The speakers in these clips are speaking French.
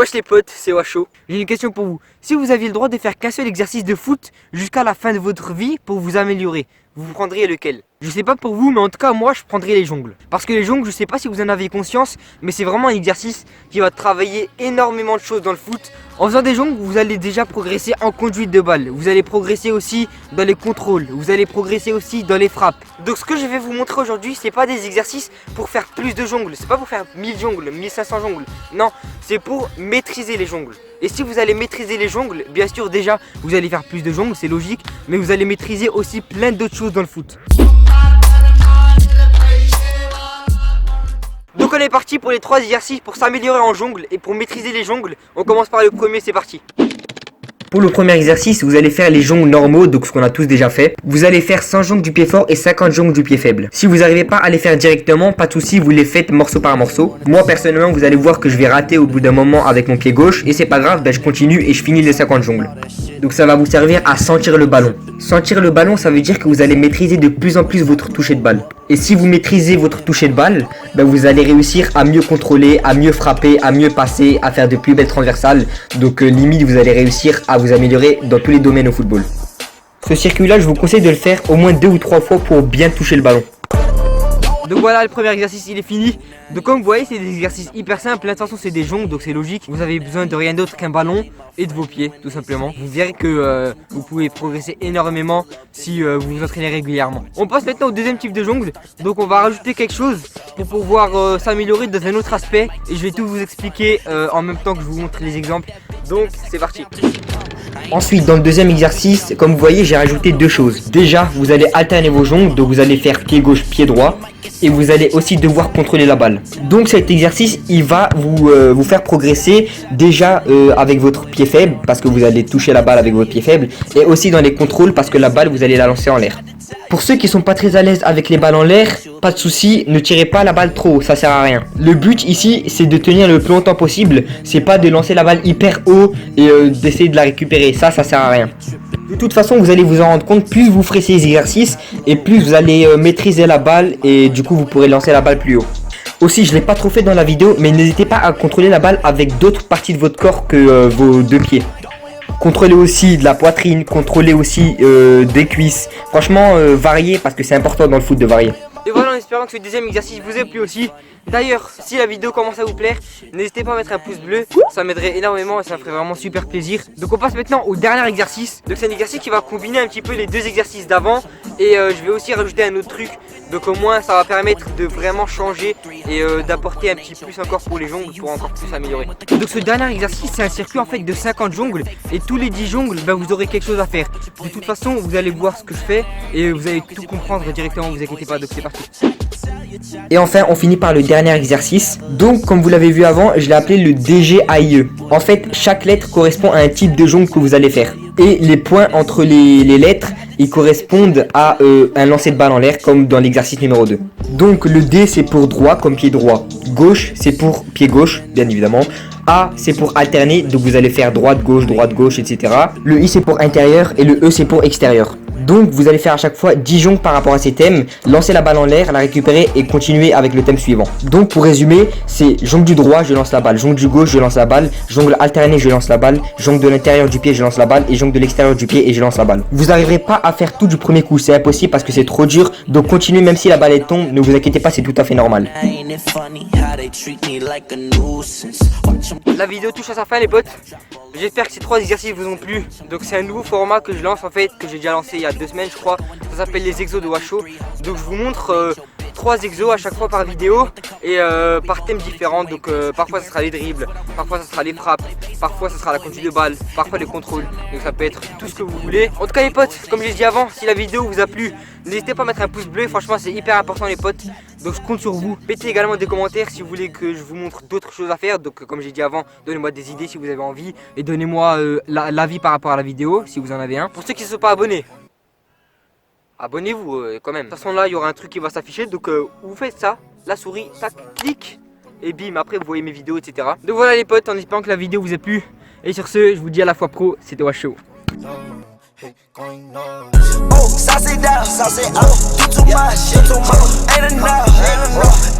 Wesh les potes, c'est Washo. J'ai une question pour vous. Si vous aviez le droit de faire qu'un seul exercice de foot jusqu'à la fin de votre vie pour vous améliorer, vous prendriez lequel? Je sais pas pour vous, mais en tout cas moi je prendrais les jongles. Parce que les jongles, je sais pas si vous en avez conscience, mais c'est vraiment un exercice qui va travailler énormément de choses dans le foot. En faisant des jongles, vous allez déjà progresser en conduite de balle. Vous allez progresser aussi dans les contrôles. Vous allez progresser aussi dans les frappes. Donc ce que je vais vous montrer aujourd'hui, c'est pas des exercices pour faire plus de jongles. C'est pas pour faire 1000 jongles, 1500 jongles. Non, c'est pour maîtriser les jongles. Et si vous allez maîtriser les jongles, bien sûr déjà vous allez faire plus de jongles, c'est logique. Mais vous allez maîtriser aussi plein d'autres choses dans le foot. Donc on est parti pour les 3 exercices pour s'améliorer en jongle et pour maîtriser les jongles. On commence par le premier, c'est parti. Pour le premier exercice, vous allez faire les jongles normaux, donc ce qu'on a tous déjà fait. Vous allez faire 100 jongles du pied fort et 50 jongles du pied faible. Si vous n'arrivez pas à les faire directement, pas de souci, vous les faites morceau par morceau. Moi personnellement, vous allez voir que je vais rater au bout d'un moment avec mon pied gauche et c'est pas grave, je continue et je finis les 50 jongles. Donc ça va vous servir à sentir le ballon. Sentir le ballon, ça veut dire que vous allez maîtriser de plus en plus votre toucher de balle. Et si vous maîtrisez votre toucher de balle, vous allez réussir à mieux contrôler, à mieux frapper, à mieux passer, à faire de plus belles transversales. Donc limite, vous allez réussir à vous améliorer dans tous les domaines au football. Ce circuit-là, je vous conseille de le faire au moins 2 ou 3 fois pour bien toucher le ballon. Donc voilà, le premier exercice il est fini. Donc comme vous voyez, c'est des exercices hyper simples. L'intention c'est des jongles, donc c'est logique. Vous avez besoin de rien d'autre qu'un ballon et de vos pieds, tout simplement. Vous verrez que vous pouvez progresser énormément si vous vous entraînez régulièrement. On passe maintenant au deuxième type de jongle. Donc on va rajouter quelque chose pour pouvoir s'améliorer dans un autre aspect. Et je vais tout vous expliquer en même temps que je vous montre les exemples. Donc c'est parti. Ensuite, dans le deuxième exercice, comme vous voyez, j'ai rajouté 2 choses. Déjà, vous allez alterner vos jongles, donc vous allez faire pied gauche, pied droit. Et vous allez aussi devoir contrôler la balle. Donc cet exercice, il va vous faire progresser déjà avec votre pied faible, parce que vous allez toucher la balle avec votre pied faible. Et aussi dans les contrôles, parce que la balle, vous allez la lancer en l'air. Pour ceux qui sont pas très à l'aise avec les balles en l'air, pas de souci, ne tirez pas la balle trop haut, ça sert à rien. Le but ici, c'est de tenir le plus longtemps possible, c'est pas de lancer la balle hyper haut et d'essayer de la récupérer, ça sert à rien. De toute façon, vous allez vous en rendre compte, plus vous ferez ces exercices et plus vous allez maîtriser la balle et du coup vous pourrez lancer la balle plus haut. Aussi, je ne l'ai pas trop fait dans la vidéo, mais n'hésitez pas à contrôler la balle avec d'autres parties de votre corps que vos 2 pieds. Contrôlez aussi de la poitrine, contrôlez aussi des cuisses. Franchement, variez parce que c'est important dans le foot de varier. Et voilà, en espérant que ce deuxième exercice vous ait plu aussi. D'ailleurs, si la vidéo commence à vous plaire, n'hésitez pas à mettre un pouce bleu, ça m'aiderait énormément et ça me ferait vraiment super plaisir. Donc on passe maintenant au dernier exercice. Donc c'est un exercice qui va combiner un petit peu les 2 exercices d'avant. Et je vais aussi rajouter un autre truc. Donc au moins ça va permettre de vraiment changer et d'apporter un petit plus encore pour les jongles pour encore plus s'améliorer. Donc ce dernier exercice, c'est un circuit en fait de 50 jongles. Et tous les 10 jongles, vous aurez quelque chose à faire. De toute façon, vous allez voir ce que je fais et vous allez tout comprendre directement, vous inquiétez pas. Donc c'est parti. Et enfin, on finit par le dernier exercice. Donc, comme vous l'avez vu avant, je l'ai appelé le DGAIE. En fait, chaque lettre correspond à un type de jongle que vous allez faire. Et les points entre les lettres, ils correspondent à un lancer de balle en l'air, comme dans l'exercice numéro 2. Donc, le D, c'est pour droit, comme pied droit. Gauche, c'est pour pied gauche, bien évidemment. A, c'est pour alterner, donc vous allez faire droite, gauche, etc. Le I, c'est pour intérieur et le E, c'est pour extérieur. Donc vous allez faire à chaque fois 10 jongles par rapport à ces thèmes, lancer la balle en l'air, la récupérer et continuer avec le thème suivant. Donc pour résumer, c'est jongle du droit, je lance la balle, jongle du gauche, je lance la balle, jongle alterné, je lance la balle, jongle de l'intérieur du pied, je lance la balle et jongle de l'extérieur du pied et je lance la balle. Vous n'arriverez pas à faire tout du premier coup, c'est impossible parce que c'est trop dur, donc continuez même si la balle est tombe, ne vous inquiétez pas, c'est tout à fait normal. La vidéo touche à sa fin les potes. J'espère que ces 3 exercices vous ont plu. Donc c'est un nouveau format que je lance en fait, que j'ai déjà lancé il y a 2 semaines je crois. Ça s'appelle les exos de Washo. Donc je vous montre 3 exos à chaque fois par vidéo et par thème différent. Donc parfois ça sera les dribbles, parfois ça sera les frappes, parfois ça sera la conduite de balle, parfois les contrôles. Donc ça peut être tout ce que vous voulez. En tout cas les potes, comme je l'ai dit avant, si la vidéo vous a plu, n'hésitez pas à mettre un pouce bleu. Franchement c'est hyper important les potes. Donc je compte sur vous. Mettez également des commentaires si vous voulez que je vous montre d'autres choses à faire. Donc comme j'ai dit avant, donnez-moi des idées si vous avez envie. Et donnez-moi l'avis par rapport à la vidéo si vous en avez un. Pour ceux qui ne sont pas abonnés, abonnez-vous quand même. De toute façon là il y aura un truc qui va s'afficher. Donc vous faites ça, la souris, tac, clic. Et bim, après vous voyez mes vidéos etc. Donc voilà les potes, en espérant que la vidéo vous a plu. Et sur ce, je vous dis à la fois pro, c'était Washo. Oh, sauce it down, sauce it up. You too much, ain't enough,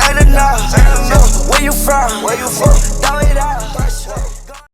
ain't enough. Where you from?